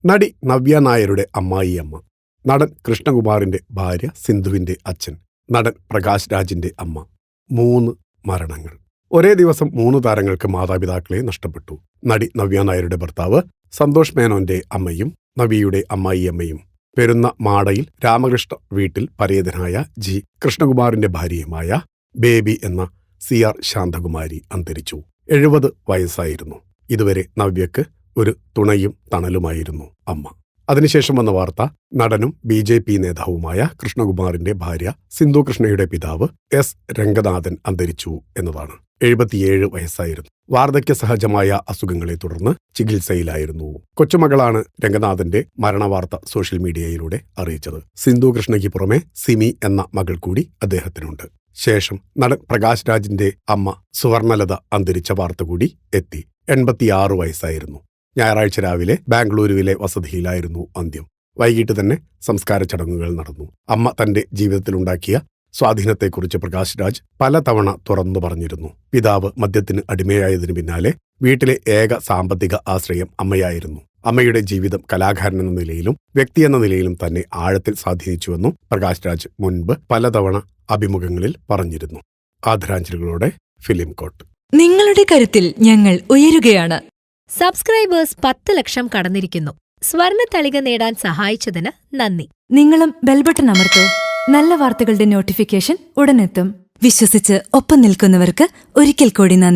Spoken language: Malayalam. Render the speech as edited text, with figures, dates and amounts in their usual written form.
നടി നവ്യ നായരുടെ അമ്മായിയമ്മ, നടൻ കൃഷ്ണകുമാറിന്റെ ഭാര്യ സിന്ധുവിന്റെ അച്ഛൻ, നടൻ പ്രകാശ് രാജിന്റെ അമ്മ. 3 മരണങ്ങൾ. ഒരേ ദിവസം 3 താരങ്ങൾക്ക് മാതാപിതാക്കളെ നഷ്ടപ്പെട്ടു. നടി നവ്യ നായരുടെ ഭർത്താവ് സന്തോഷ് മേനോന്റെ അമ്മയും നവ്യയുടെ അമ്മായിയമ്മയും പെരുന്ന മാടയിൽ രാമകൃഷ്ണ വീട്ടിൽ പരേതനായ ജി കൃഷ്ണകുമാറിന്റെ ഭാര്യയുമായ ബേബി എന്ന CR ശാന്തകുമാരി അന്തരിച്ചു. 70 വയസ്സായിരുന്നു. ഇതുവരെ നവ്യക്ക് ഒരു തുണയും തണലുമായിരുന്നു അമ്മ. അതിനുശേഷം വന്ന വാർത്ത നടനും BJP നേതാവുമായ കൃഷ്ണകുമാറിന്റെ ഭാര്യ സിന്ധു കൃഷ്ണയുടെ പിതാവ് S രംഗനാഥൻ അന്തരിച്ചു എന്നതാണ്. 77 വയസ്സായിരുന്നു. വാർദ്ധക്യ സഹജമായ അസുഖങ്ങളെ തുടർന്ന് ചികിത്സയിലായിരുന്നു. കൊച്ചുമകളാണ് രംഗനാഥന്റെ മരണവാർത്ത സോഷ്യൽ മീഡിയയിലൂടെ അറിയിച്ചത്. സിന്ധു കൃഷ്ണയ്ക്ക് പുറമെ സിമി എന്ന മകൾ കൂടി അദ്ദേഹത്തിനുണ്ട്. ശേഷം നടൻ പ്രകാശ് രാജിന്റെ അമ്മ സുവർണലത അന്തരിച്ച വാർത്ത കൂടി എത്തി. 86 വയസ്സായിരുന്നു. ഞായറാഴ്ച രാവിലെ ബാംഗ്ലൂരുവിലെ വസതിയിലായിരുന്നു അന്ത്യം. വൈകിട്ട് തന്നെ സംസ്കാര ചടങ്ങുകൾ നടന്നു. അമ്മ തന്റെ ജീവിതത്തിലുണ്ടാക്കിയ സ്വാധീനത്തെക്കുറിച്ച് പ്രകാശ് രാജ് പലതവണ തുറന്നു പറഞ്ഞിരുന്നു. പിതാവ് മദ്യത്തിന് അടിമയായതിനു പിന്നാലെ വീട്ടിലെ ഏക സാമ്പത്തിക ആശ്രയം അമ്മയായിരുന്നു. അമ്മയുടെ ജീവിതം കലാകാരൻ എന്ന നിലയിലും വ്യക്തിയെന്ന നിലയിലും തന്നെ ആഴത്തിൽ സ്വാധീനിച്ചുവെന്നും പ്രകാശ് രാജ് മുൻപ് പലതവണ അഭിമുഖങ്ങളിൽ പറഞ്ഞിരുന്നു. ആദരാഞ്ജലികളോടെ ഫിലിം കോട്ട്. നിങ്ങളുടെ കരുത്തിൽ ഞങ്ങൾ ഉയരുകയാണ്. സബ്സ്ക്രൈബേഴ്സ് 10 ലക്ഷം കടന്നിരിക്കുന്നു. സ്വർണ്ണ തളിക നേടാൻ സഹായിച്ചതിന് നന്ദി. നിങ്ങളും ബെൽബട്ടൺ അമർത്തോ. നല്ല വാർത്തകളുടെ നോട്ടിഫിക്കേഷൻ ഉടനെത്തും. വിശ്വസിച്ച് ഒപ്പം നിൽക്കുന്നവർക്ക് ഒരിക്കൽ കൂടി നന്ദി.